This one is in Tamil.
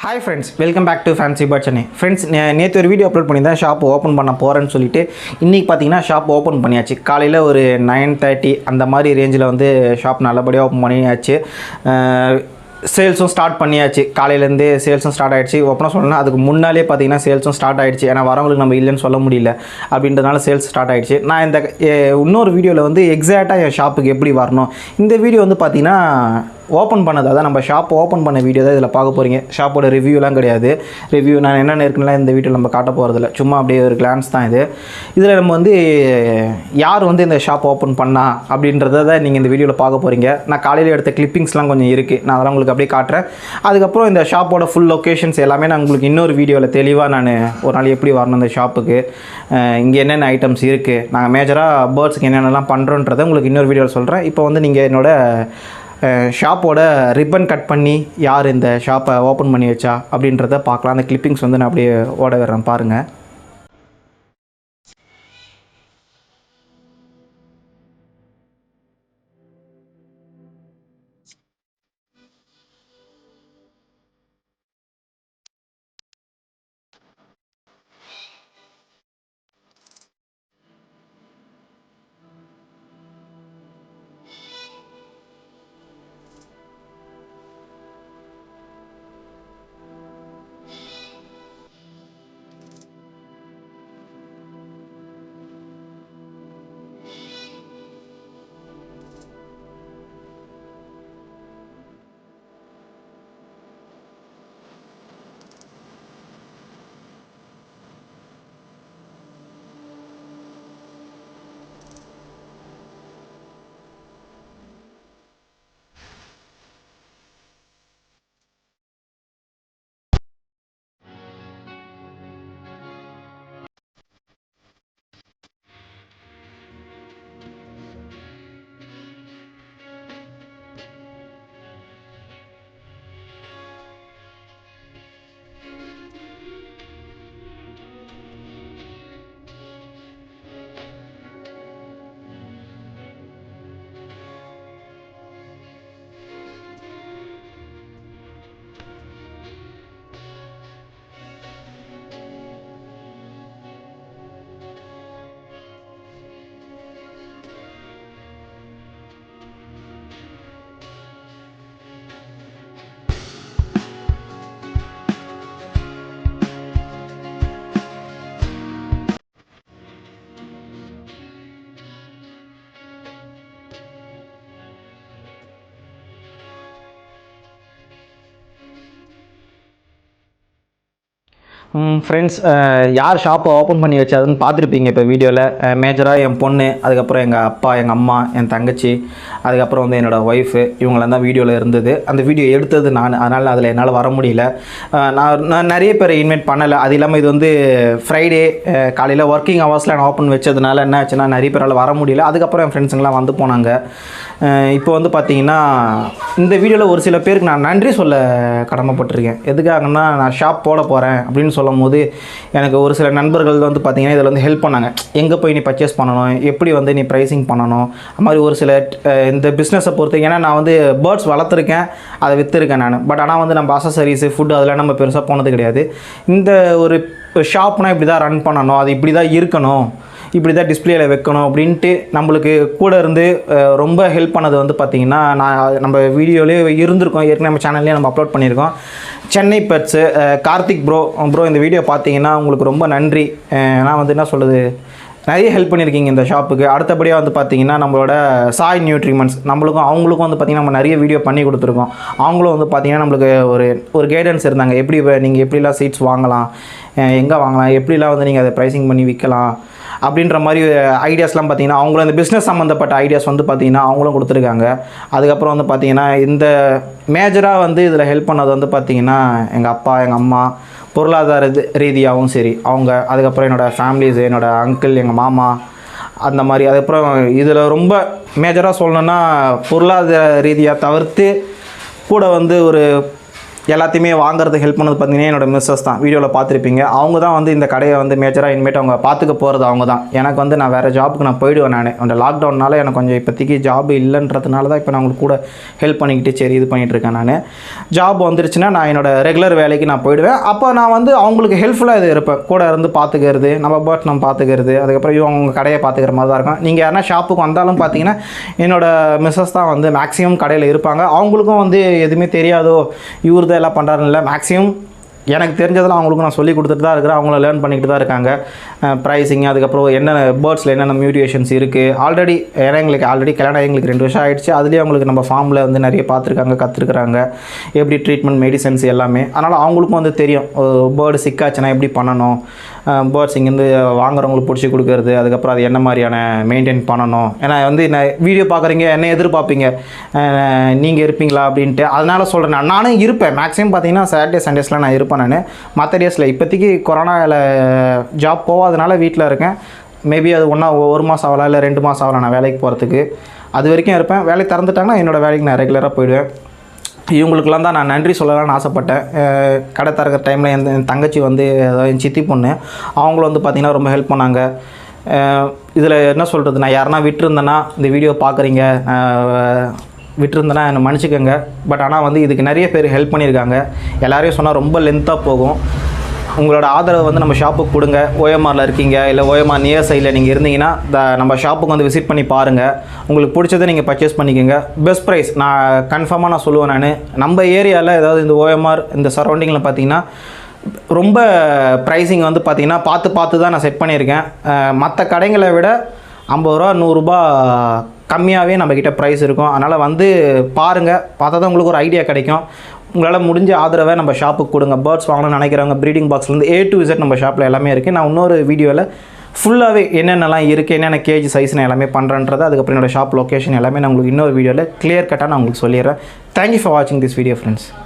Hi friends, welcome back to fancy bird Chennai. Friends, நேற்று ஒரு வீடியோ அப்லோட் பண்ணியிருந்தேன். ஷாப் ஓப்பன் பண்ண போகிறேன்னு சொல்லிட்டு இன்றைக்கி பார்த்தீங்கன்னா ஷாப் ஓப்பன் பண்ணியாச்சு. காலையில் ஒரு 9:30 அந்த மாதிரி ரேஞ்சில் வந்து ஷாப் நல்லபடியாக ஓப்பன் பண்ணியாச்சு. சேல்ஸும் ஸ்டார்ட் பண்ணியாச்சு. காலையிலேருந்தே சேல்ஸும் ஸ்டார்ட் ஆகிடுச்சு. ஓப்பனாக சொல்லணும்னா அதுக்கு முன்னாலே பார்த்தீங்கன்னா சேல்ஸும் ஸ்டார்ட் ஆகிடுச்சு. ஏன்னா வரவங்களுக்கு நம்ம இல்லைன்னு சொல்ல முடியல அப்படின்றதுனால சேல்ஸ் ஸ்டார்ட் ஆகிடுச்சு. நான் இந்த இன்னொரு வீடியோவில் வந்து எக்ஸாக்டாக என் ஷாப்புக்கு எப்படி வரணும், இந்த வீடியோ வந்து பார்த்தீங்கன்னா ஓப்பன் பண்ணது, அதான் நம்ம ஷாப் ஓப்பன் பண்ண வீடியோ தான் இதில் பார்க்க போகிறீங்க. ஷாப்போட ரிவ்யூலாம் கிடையாது. ரிவ்யூ நான் என்னென்ன இருக்குன்னா இந்த வீடியோவில் நம்ம காட்ட போகிறதில்ல, சும்மா அப்படியே ஒரு கிளான்ஸ் தான் இது. இதில் நம்ம வந்து யார் வந்து இந்த ஷாப் ஓப்பன் பண்ணா அப்படின்றத தான் நீங்கள் இந்த வீடியோவில் பார்க்க போகிறீங்க. நான் காலையில் எடுத்த கிளிப்பிங்ஸ்லாம் கொஞ்சம் இருக்குது, நான் அதெல்லாம் உங்களுக்கு அப்படியே காட்டுறேன். அதுக்கப்புறம் இந்த ஷாப்போட ஃபுல் லொக்கேஷன்ஸ் எல்லாமே நான் உங்களுக்கு இன்னொரு வீடியோவில் தெளிவாக நான் ஒரு நாள் எப்படி வரணும் இந்த ஷாப்புக்கு, இங்கே என்னென்ன ஐட்டம்ஸ் இருக்குது, நாங்கள் மேஜராக பேர்ட்ஸுக்கு என்னென்னலாம் பண்ணுறோன்றதை உங்களுக்கு இன்னொரு வீடியோவில் சொல்கிறேன். இப்போ வந்து நீங்கள் என்னோட ஷாப்போட ரிப்பன் கட் பண்ணி யார் இந்த ஷாப்பை ஓப்பன் பண்ணி வச்சா அப்படின்றத பார்க்கலாம். அந்த கிளிப்பிங்ஸ் வந்து நான் அப்படியே ஓட வர்றேன் பாருங்கள். ஃப்ரெண்ட்ஸ், யார் ஷாப்பை ஓப்பன் பண்ணி வச்சாதுன்னு பார்த்துருப்பீங்க இப்போ வீடியோவில். மேஜராக என் பொண்ணு, அதுக்கப்புறம் எங்கள் அப்பா, எங்கள் அம்மா, என் தங்கச்சி, அதுக்கப்புறம் வந்து என்னோடய ஒய்ஃபு, இவங்களாம் தான் வீடியோவில் இருந்தது. அந்த வீடியோ எடுத்தது நான், அதனால் அதில் என்னால் வர முடியல. நான் நிறைய பேரை இன்வைட் பண்ணலை. அது இல்லாமல் இது வந்து ஃப்ரைடே காலையில் ஒர்க்கிங் ஹவர்ஸில் நான் ஓப்பன் வச்சதுனால என்ன ஆச்சுன்னா நிறைய பேரால் வர முடியல. அதுக்கப்புறம் என் ஃப்ரெண்ட்ஸுங்களாம் வந்து போனாங்க. இப்போ வந்து பார்த்திங்கன்னா இந்த வீடியோவில் ஒரு சில பேருக்கு நான் நன்றி சொல்ல கடமைப்பட்டிருக்கேன். எதுக்காகன்னா, நான் ஷாப் போட போகிறேன் அப்படின்னு சொல்லும் போது எனக்கு ஒரு சில நண்பர்கள் வந்து பார்த்திங்கன்னா இதில் வந்து ஹெல்ப் பண்ணாங்க. எங்கே போய் நீ பர்ச்சேஸ் பண்ணணும், எப்படி வந்து நீ ப்ரைஸிங் பண்ணணும், அது மாதிரி ஒரு சில இந்த பிஸ்னஸை பொறுத்து. ஏன்னா நான் வந்து பேர்ட்ஸ் வளர்த்துருக்கேன், அதை விற்றுருக்கேன் நான். பட் ஆனால் வந்து நம்ம அசசரிஸு, ஃபுட்டு அதெல்லாம் நம்ம பெருசாக போனது கிடையாது. இந்த ஒரு ஷாப்னால் இப்படி தான் ரன் பண்ணணும், அது இப்படி தான் இருக்கணும், இப்படி தான் டிஸ்பிளேயில் வைக்கணும் அப்படின்ட்டு நம்மளுக்கு கூட இருந்து ரொம்ப ஹெல்ப் பண்ணது வந்து பார்த்திங்கன்னா, நம்ம வீடியோலேயே இருந்திருக்கோம், ஏற்கனவே நம்ம சேனல்லேயே நம்ம அப்லோட் பண்ணியிருக்கோம். சென்னை பெட்ஸு கார்த்திக் ப்ரோ, இந்த வீடியோ பார்த்தீங்கன்னா உங்களுக்கு ரொம்ப நன்றி. நான் வந்து என்ன சொல்லுது, நிறைய ஹெல்ப் பண்ணியிருக்கீங்க இந்த ஷாப்புக்கு. அடுத்தபடியாக வந்து பார்த்திங்கன்னா நம்மளோட சாய் நியூட்ரிமெண்ட்ஸ், அவங்களுக்கும் வந்து பார்த்திங்கன்னா நம்ம நிறைய வீடியோ பண்ணி கொடுத்துருக்கோம். அவங்களும் வந்து பார்த்திங்கன்னா நம்மளுக்கு ஒரு கைடன்ஸ் இருந்தாங்க. எப்படி நீங்கள் எப்படிலாம் சீட்ஸ் வாங்கலாம், எங்கே வாங்கலாம், எப்படிலாம் வந்து நீங்கள் அதை ப்ரைஸிங் பண்ணி விற்கலாம் அப்படின்ற மாதிரி ஐடியாஸ்லாம் பார்த்திங்கன்னா அவங்களும் இந்த பிஸ்னஸ் சம்மந்தப்பட்ட ஐடியாஸ் வந்து பார்த்திங்கன்னா அவங்களும் கொடுத்துருக்காங்க. அதுக்கப்புறம் வந்து பார்த்திங்கன்னா இந்த மேஜராக வந்து இதில் ஹெல்ப் பண்ணது வந்து பார்த்திங்கன்னா எங்கள் அப்பா, எங்கள் அம்மா, பொருளாதார ரீதியாகவும் சரி அவங்க, அதுக்கப்புறம் என்னோடய ஃபேமிலிஸு, என்னோடய அங்கிள், எங்கள் மாமா, அந்த மாதிரி. அதுக்கப்புறம் இதில் ரொம்ப மேஜராக சொல்லணுன்னா பொருளாதார ரீதியாக தவிர்த்து கூட வந்து ஒரு எல்லாத்தையுமே வாங்குறதுக்கு ஹெல்ப் பண்ணது பார்த்தீங்கன்னா என்னோட மிஸ்ஸஸ் தான். வீடியோவில் பார்த்துருப்பீங்க. அவங்க தான் வந்து இந்த கடையை வந்து மேஜராக இனிமேட்டு அவங்க பார்த்துக்க போகிறது அவங்க தான். எனக்கு வந்து நான் வேறு ஜாப்புக்கு நான் போயிடுவேன். நான் அந்த லாக்டவுன்னால எனக்கு கொஞ்சம் இப்போதைக்கு ஜாப் இல்லைன்றதுனால தான் இப்போ நான் உங்களுக்கு கூட ஹெல்ப் பண்ணிக்கிட்டு சரி இது பண்ணிகிட்ருக்கேன். நான் ஜாப் வந்துருச்சுன்னா நான் என்னோட ரெகுலர் வேலைக்கு நான் போயிடுவேன். அப்போ நான் வந்து அவங்களுக்கு ஹெல்ப்ஃபுல்லாக இது இருப்பேன். கூட இருந்து பார்த்துக்கிறது, நம்ம பேர்ட்ஸ் நம்ம பார்த்துக்கிறது, அதுக்கப்புறம் இவங்க கடையை பார்த்துக்கிற மாதிரி தான் இருக்கும். நீங்கள் யாருன்னா ஷாப்புக்கு வந்தாலும் பார்த்தீங்கன்னா என்னோட மிஸ்ஸஸ் தான் வந்து மேக்ஸிமம் கடையில் இருப்பாங்க. அவங்களுக்கும் வந்து எதுவுமே தெரியாதோ இவர் தான் எல்லாம் பண்ணுறாருன்னு மேக்ஸிமம் எனக்கு தெரிஞ்சதெல்லாம் அவங்களுக்கும் நான் சொல்லி கொடுத்துட்டு தான் இருக்கிறேன். அவங்கள லேர்ன் பண்ணிக்கிட்டு தான் இருக்காங்க. ப்ரைஸிங், அதுக்கப்புறம் என்னென்ன பேர்ட்ஸில் என்னென்ன மியூட்டேஷன்ஸ் இருக்குது. ஆல்ரெடி ஏன்னா எங்களுக்கு ஆல்ரெடி கல்யாணம் எங்களுக்கு 2 வருஷம் ஆகிடுச்சு. அதுலேயே அவங்களுக்கு நம்ம ஃபார்மில் வந்து நிறைய பார்த்துருக்காங்க, கற்றுருக்குறாங்க எப்படி ட்ரீட்மெண்ட், மெடிசன்ஸ் எல்லாமே. அதனால் அவங்களுக்கும் வந்து தெரியும் பேர்டு சிக்காச்சுன்னா எப்படி பண்ணணும், பேர்ட்ஸ் இங்கேருந்து வாங்குறவங்களுக்கு பிடிச்சி கொடுக்குறது, அதுக்கப்புறம் அது என்ன மாதிரியான மெயின்டைன் பண்ணணும். ஏன்னா வந்து நான் வீடியோ பார்க்குறீங்க, என்ன எதிர்பார்ப்பீங்க, நீங்கள் இருப்பீங்களா அப்படின்ட்டு. அதனால் சொல்கிறேன், நானும் இருப்பேன். மேக்ஸிமம் பார்த்தீங்கன்னா சாட்டர்டே சண்டேஸில் நான் இருப்பேன். நான் மற்ற டேஸில் இப்போதைக்கு கொரோனாவில் ஜாப் போகாதனால வீட்டில் இருக்கேன். மேபி அது 1 மாதம் ஆகலாம், இல்லை 2 மாதம் ஆகலாம் நான் வேலைக்கு போகிறதுக்கு. அது வரைக்கும் இருப்பேன். வேலை திறந்துட்டாங்கன்னா என்னோடய வேலைக்கு நான் ரெகுலராக போயிடுவேன். இவங்களுக்கெல்லாம் தான் நான் நன்றி சொல்லலாம்னு ஆசைப்பட்டேன். கடை திறக்கிற டைமில் என் தங்கச்சி வந்து என் சித்தி பொண்ணு, அவங்களும் வந்து பார்த்திங்கன்னா ரொம்ப ஹெல்ப் பண்ணாங்க. இதில் என்ன சொல்கிறது, நான் யாருன்னா விட்டுருந்தேன்னா இந்த வீடியோ பார்க்குறீங்க, விட்டுருந்தேன்னா என்னை மன்னிச்சிக்கோங்க. பட் ஆனால் வந்து இதுக்கு நிறைய பேர் ஹெல்ப் பண்ணியிருக்காங்க. எல்லாரையும் சொன்னால் ரொம்ப லென்த்தாக போகும். உங்களோட ஆதரவு வந்து நம்ம ஷாப்புக்கு கொடுங்க. ஓஎம்ஆரில் இருக்கீங்க, இல்லை ஓஎம்ஆர் நியர் சைடில் நீங்கள் இருந்தீங்கன்னா நம்ம ஷாப்புக்கு வந்து விசிட் பண்ணி பாருங்கள். உங்களுக்கு பிடிச்சதை நீங்கள் பர்ச்சேஸ் பண்ணிக்கோங்க. பெஸ்ட் ப்ரைஸ் நான் கன்ஃபார்மாக நான் சொல்லுவேன். நம்ம ஏரியாவில் ஏதாவது இந்த ஓஎம்ஆர் இந்த சரௌண்டிங்கில் பார்த்தீங்கன்னா ரொம்ப ப்ரைஸிங் வந்து பார்த்திங்கன்னா பார்த்து தான் நான் செட் பண்ணியிருக்கேன். மற்ற கடைங்களை விட 50 ரூபா 100 ரூபா கம்மியாகவே நம்மக்கிட்ட ப்ரைஸ் இருக்கும். அதனால் வந்து பாருங்கள், பார்த்தா தான் உங்களுக்கு ஒரு ஐடியா கிடைக்கும். உங்களால் முடிஞ்ச ஆதரவை நம்ம ஷாப்புக்கு கொடுங்க. பேர்ட்ஸ் வாங்கணும்னு நினைக்கிறவங்க ப்ரீடிங் பாக்ஸ்லேருந்து A to Z நம்ம ஷாப்பில் எல்லாமே இருக்குது. நான் இன்னொரு வீடியோவில் ஃபுல்லாகவே என்னென்னலாம் இருக்குது, என்னென்ன கேஜி சைஸ் நான் எல்லாமே பண்ணுறேன்றது, அதுக்கப்புறம் என்னோடய ஷாப் லொக்கேஷன் எல்லாமே நான் உங்களுக்கு இன்னொரு வீடியோவில் கிளியர் கட்டாக நான் உங்களுக்கு சொல்லிடுறேன். தேங்க்யூ ஃபார் வாட்சிங் திஸ் வீடியோ ஃப்ரெண்ட்ஸ்.